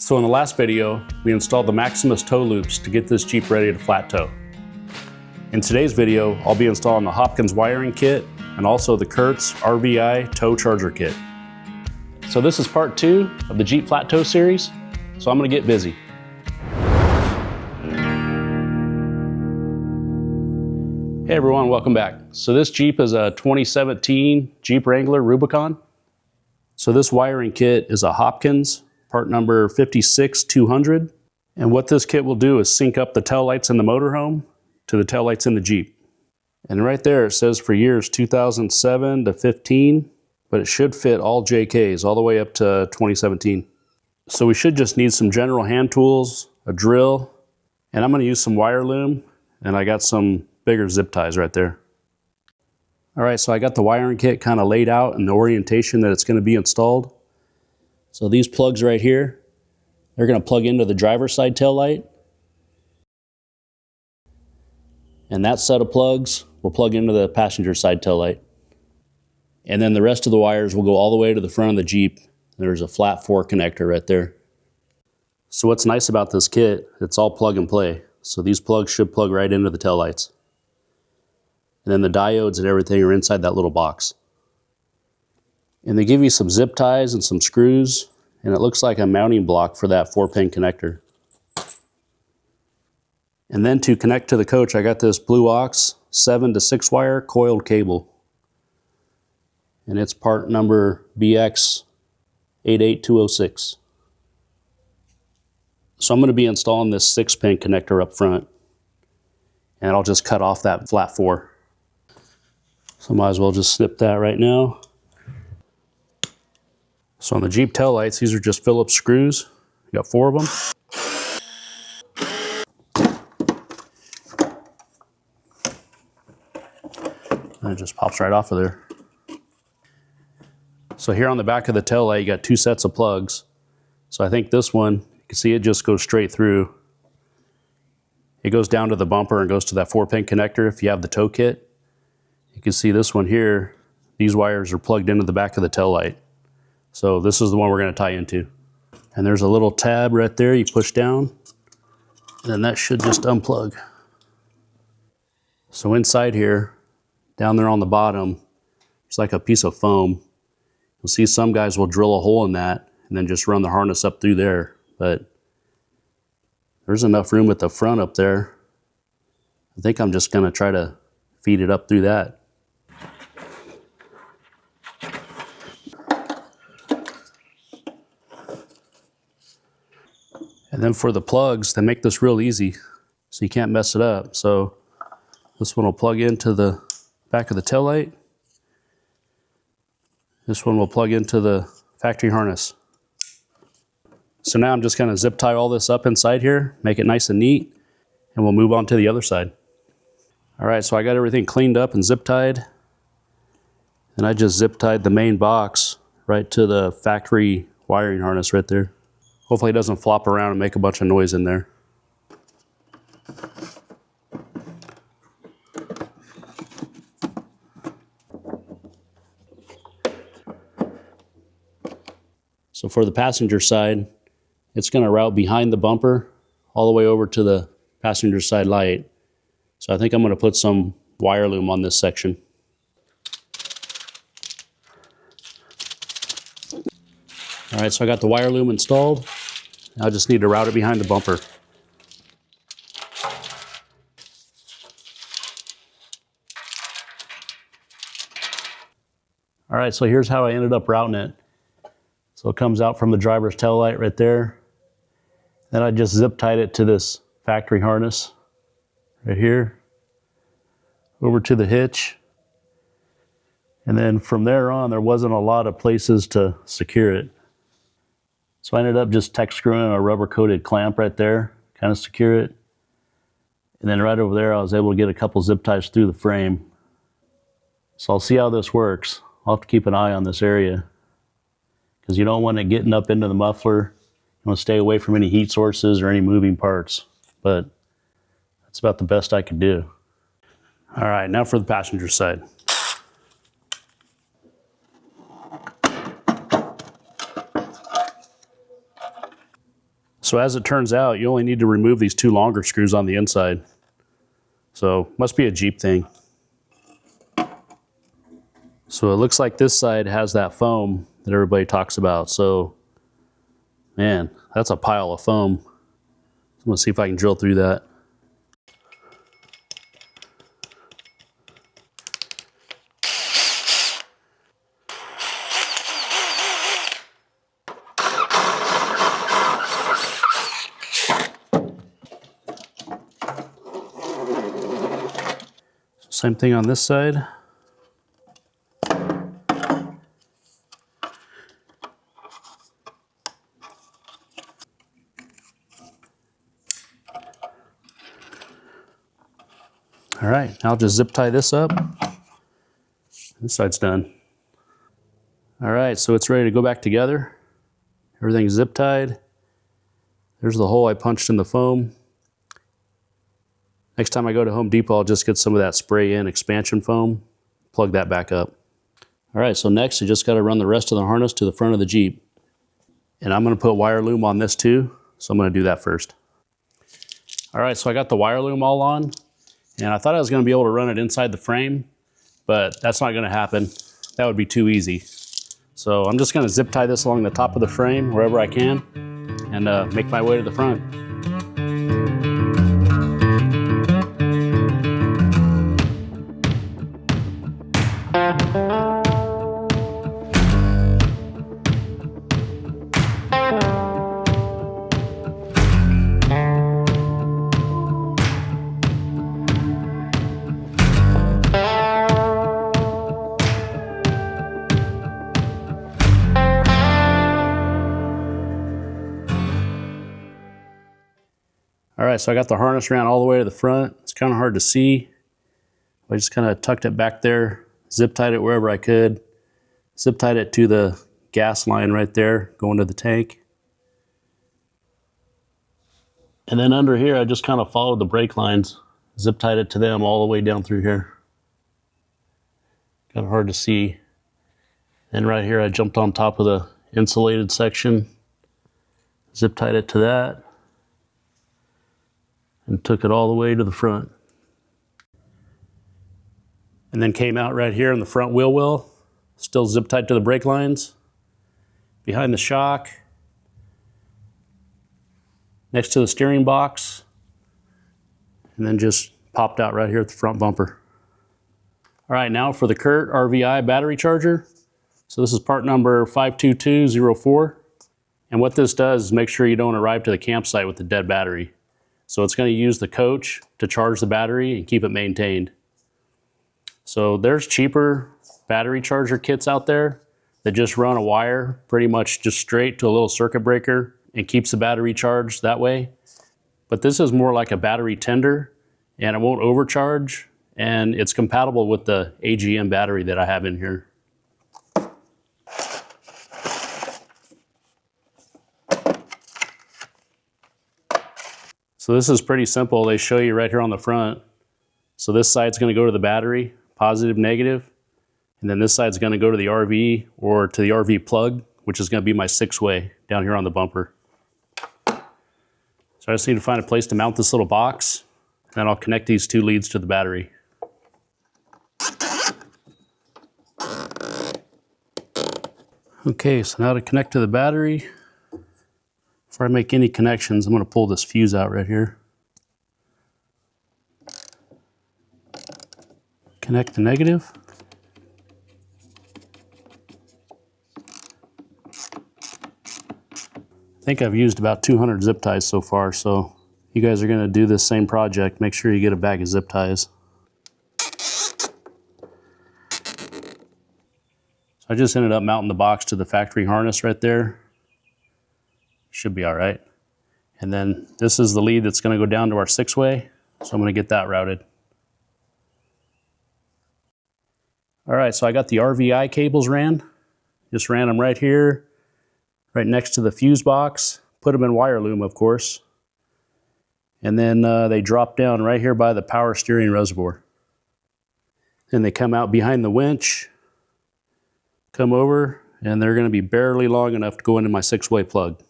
So in the last video, we installed the Maximus tow loops to get this Jeep ready to flat tow. In today's video, I'll be installing the Hopkins wiring kit and also the Curt's RVI tow charger kit. So this is part 2 of the Jeep flat tow series, so I'm gonna get busy. Hey everyone, welcome back. So this Jeep is a 2017 Jeep Wrangler Rubicon. So this wiring kit is a Hopkins, part number 56200. And what this kit will do is sync up the tail lights in the motorhome to the tail lights in the Jeep. And right there it says for years 2007 to 15, but it should fit all JKs all the way up to 2017. So we should just need some general hand tools, a drill, and I'm gonna use some wire loom, and I got some bigger zip ties right there. All right, so I got the wiring kit kind of laid out in the orientation that it's gonna be installed. So these plugs right here, they're gonna plug into the driver's side tail light. And that set of plugs will plug into the passenger side tail light. And then the rest of the wires will go all the way to the front of the Jeep. There's a flat 4 connector right there. So what's nice about this kit, it's all plug and play. So these plugs should plug right into the tail lights. And then the diodes and everything are inside that little box. And they give you some zip ties and some screws, and it looks like a mounting block for that 4-pin connector. And then to connect to the coach, I got this Blue Ox 7 to 6 wire coiled cable. And it's part number BX88206. So I'm going to be installing this 6-pin connector up front. And I'll just cut off that flat 4. So I might as well just snip that right now. So on the Jeep taillights, these are just Phillips screws. You got 4 of them. And it just pops right off of there. So here on the back of the tail light, you got 2 sets of plugs. So I think this one, you can see it just goes straight through. It goes down to the bumper and goes to that 4-pin connector if you have the tow kit. You can see this one here, these wires are plugged into the back of the tail light. So this is the one we're going to tie into. And there's a little tab right there you push down, and then that should just unplug. So inside here, down there on the bottom, it's like a piece of foam. You'll see some guys will drill a hole in that and then just run the harness up through there. But there's enough room at the front up there. I think I'm just going to try to feed it up through that. And then for the plugs, they make this real easy, so you can't mess it up. So this one will plug into the back of the taillight. This one will plug into the factory harness. So now I'm just going to zip tie all this up inside here, make it nice and neat, and we'll move on to the other side. All right, so I got everything cleaned up and zip tied. And I just zip tied the main box right to the factory wiring harness right there. Hopefully it doesn't flop around and make a bunch of noise in there. So for the passenger side, it's going to route behind the bumper all the way over to the passenger side light. So I think I'm going to put some wire loom on this section. All right, so I got the wire loom installed. I just need to route it behind the bumper. All right, so here's how I ended up routing it. So it comes out from the driver's tail light right there. Then I just zip tied it to this factory harness right here, over to the hitch. And then from there on, there wasn't a lot of places to secure it. So I ended up just tack screwing a rubber coated clamp right there, kind of secure it. And then right over there, I was able to get a couple zip ties through the frame. So I'll see how this works. I'll have to keep an eye on this area because you don't want it getting up into the muffler. You want to stay away from any heat sources or any moving parts, but that's about the best I could do. All right, now for the passenger side. So as it turns out, you only need to remove these 2 longer screws on the inside. So must be a Jeep thing. So it looks like this side has that foam that everybody talks about. So, man, that's a pile of foam. I'm gonna see if I can drill through that. Same thing on this side. All right, now I'll just zip tie this up. This side's done. All right, so it's ready to go back together. Everything's zip tied. There's the hole I punched in the foam. Next time I go to Home Depot, I'll just get some of that spray-in expansion foam, plug that back up. All right, so next you just gotta run the rest of the harness to the front of the Jeep. And I'm gonna put wire loom on this too, so I'm gonna do that first. All right, so I got the wire loom all on, and I thought I was gonna be able to run it inside the frame, but that's not gonna happen. That would be too easy. So I'm just gonna zip tie this along the top of the frame wherever I can and make my way to the front. All right, so I got the harness ran all the way to the front. It's kind of hard to see. I just kind of tucked it back there, zip tied it wherever I could, zip tied it to the gas line right there, going to the tank. And then under here, I just kind of followed the brake lines, zip tied it to them all the way down through here. Kind of hard to see. And right here, I jumped on top of the insulated section, zip tied it to that, and took it all the way to the front. And then came out right here in the front wheel well, still zip tied to the brake lines, behind the shock, next to the steering box, and then just popped out right here at the front bumper. All right, now for the Curt RVI battery charger. So this is part number 52204. And what this does is make sure you don't arrive to the campsite with the dead battery. So it's going to use the coach to charge the battery and keep it maintained. So there's cheaper battery charger kits out there that just run a wire pretty much just straight to a little circuit breaker and keeps the battery charged that way. But this is more like a battery tender, and it won't overcharge, and it's compatible with the AGM battery that I have in here. So this is pretty simple. They show you right here on the front. So this side's going to go to the battery, positive, negative, and then this side's going to go to the RV or to the RV plug, which is going to be my 6-way down here on the bumper. So I just need to find a place to mount this little box, and then I'll connect these 2 leads to the battery. Okay, so now to connect to the battery, before I make any connections, I'm going to pull this fuse out right here. Connect the negative. I think I've used about 200 zip ties so far, so you guys are going to do this same project, make sure you get a bag of zip ties. So I just ended up mounting the box to the factory harness right there. Should be all right. And then this is the lead that's going to go down to our 6-way, so I'm going to get that routed. All right, so I got the RVI cables ran. Just ran them right here, right next to the fuse box. Put them in wire loom, of course. And then they drop down right here by the power steering reservoir. Then they come out behind the winch, come over, and they're going to be barely long enough to go into my 6-way plug.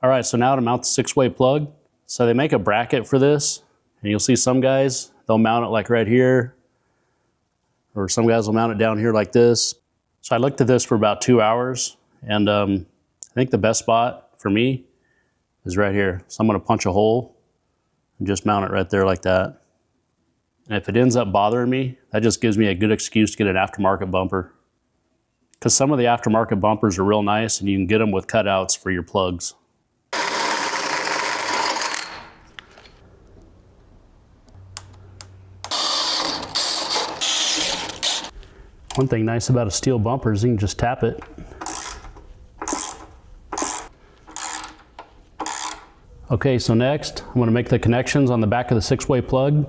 All right, so now to mount the 6-way plug. So they make a bracket for this, and you'll see some guys, they'll mount it like right here, or some guys will mount it down here like this. So I looked at this for about 2 hours, and I think the best spot for me is right here. So I'm gonna punch a hole and just mount it right there like that. And if it ends up bothering me, that just gives me a good excuse to get an aftermarket bumper. Because some of the aftermarket bumpers are real nice, and you can get them with cutouts for your plugs. One thing nice about a steel bumper is you can just tap it. Okay, so next I'm going to make the connections on the back of the 6-way plug.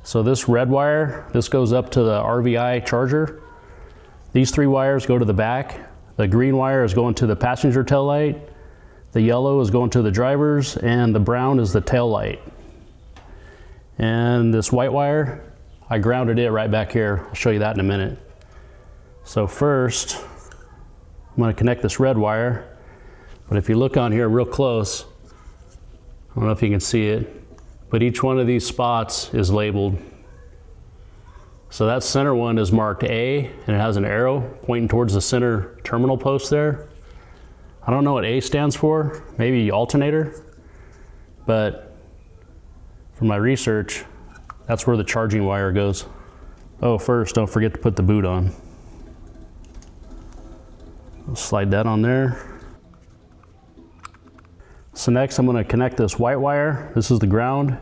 So this red wire, this goes up to the RVI charger. These 3 wires go to the back. The green wire is going to the passenger tail light. The yellow is going to the driver's, and the brown is the tail light. And this white wire, I grounded it right back here. I'll show you that in a minute. So first, I'm going to connect this red wire, but if you look on here real close, I don't know if you can see it, but each one of these spots is labeled. So that center one is marked A, and it has an arrow pointing towards the center terminal post there. I don't know what A stands for, maybe alternator, but from my research, that's where the charging wire goes. Oh, first, don't forget to put the boot on. I'll slide that on there. So next I'm going to connect this white wire. This is the ground.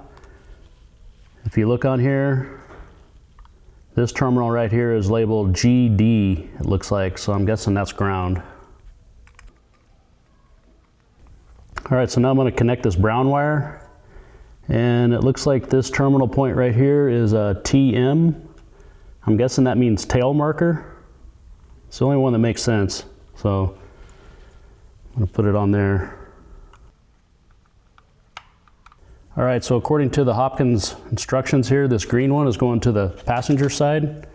If you look on here, this terminal right here is labeled GD, it looks like, so I'm guessing that's ground. All right, so now I'm going to connect this brown wire, and it looks like this terminal point right here is a TM. I'm guessing that means tail marker. It's the only one that makes sense. So I'm going to put it on there. All right, so according to the Hopkins instructions here, this green one is going to the passenger side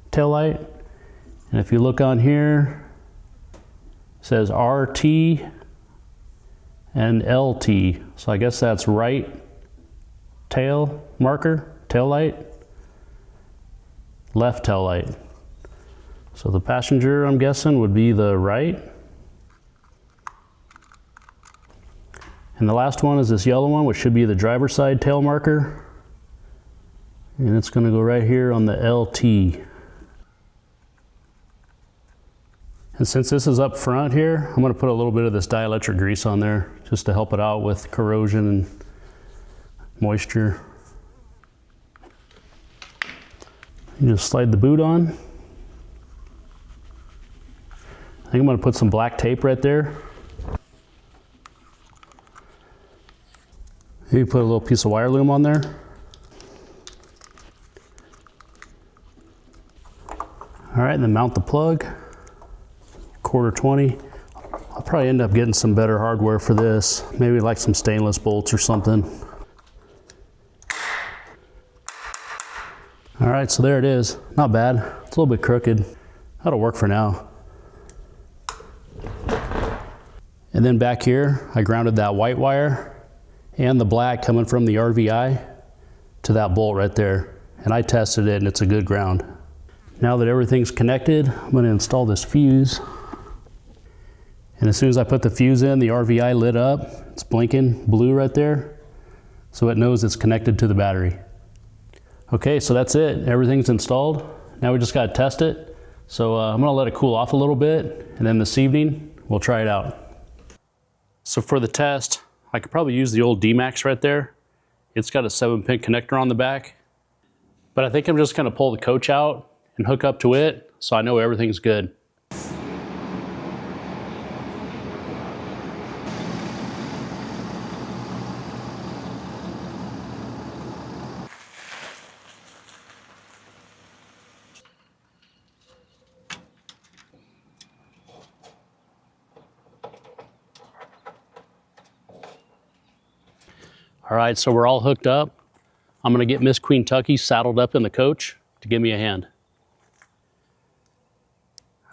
tail light. And if you look on here, it says RT and LT. So I guess that's right tail marker, tail light, left tail light. So the passenger, I'm guessing, would be the right. And the last one is this yellow one, which should be the driver's side tail marker. And it's going to go right here on the LT. And since this is up front here, I'm going to put a little bit of this dielectric grease on there just to help it out with corrosion and moisture. You just slide the boot on. I think I'm going to put some black tape right there. Maybe put a little piece of wire loom on there. All right, and then mount the plug. 1/4 20. I'll probably end up getting some better hardware for this. Maybe like some stainless bolts or something. All right, so there it is. Not bad. It's a little bit crooked. That'll work for now. And then back here, I grounded that white wire and the black coming from the RVI to that bolt right there. And I tested it and it's a good ground. Now that everything's connected, I'm going to install this fuse. And as soon as I put the fuse in, the RVI lit up. It's blinking blue right there. So it knows it's connected to the battery. Okay, so that's it. Everything's installed. Now we just got to test it. So I'm going to let it cool off a little bit. And then this evening, we'll try it out. So for the test, I could probably use the old D-Max right there. It's got a 7-pin connector on the back. But I think I'm just going to pull the coach out and hook up to it so I know everything's good. All right, so we're all hooked up. I'm gonna get Miss Queentucky saddled up in the coach to give me a hand.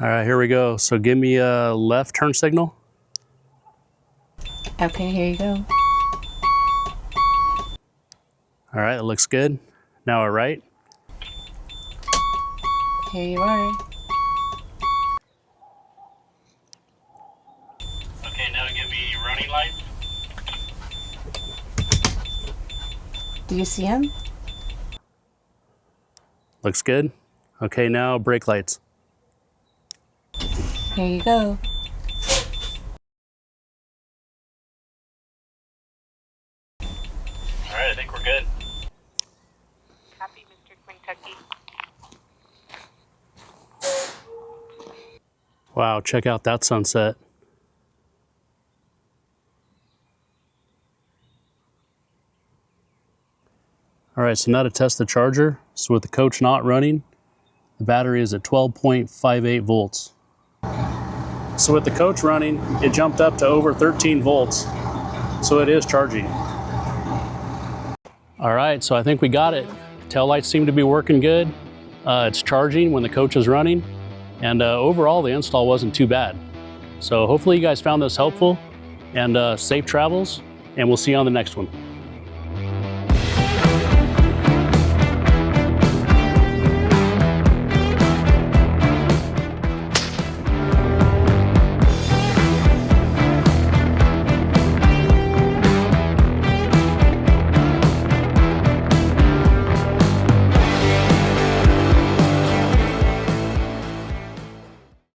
All right, here we go. So give me a left turn signal. Okay, here you go. All right, it looks good. Now our right. Here you are. Okay, now give me running lights. Do you see him? Looks good. Okay, now brake lights. Here you go. All right, I think we're good. Copy, Mr. Queentucky. Wow, check out that sunset. All right, so now to test the charger. So with the coach not running, the battery is at 12.58 volts. So with the coach running, it jumped up to over 13 volts. So it is charging. All right, so I think we got it. Tail lights seem to be working good. It's charging when the coach is running. And overall, the install wasn't too bad. So hopefully you guys found this helpful, and safe travels, and we'll see you on the next one.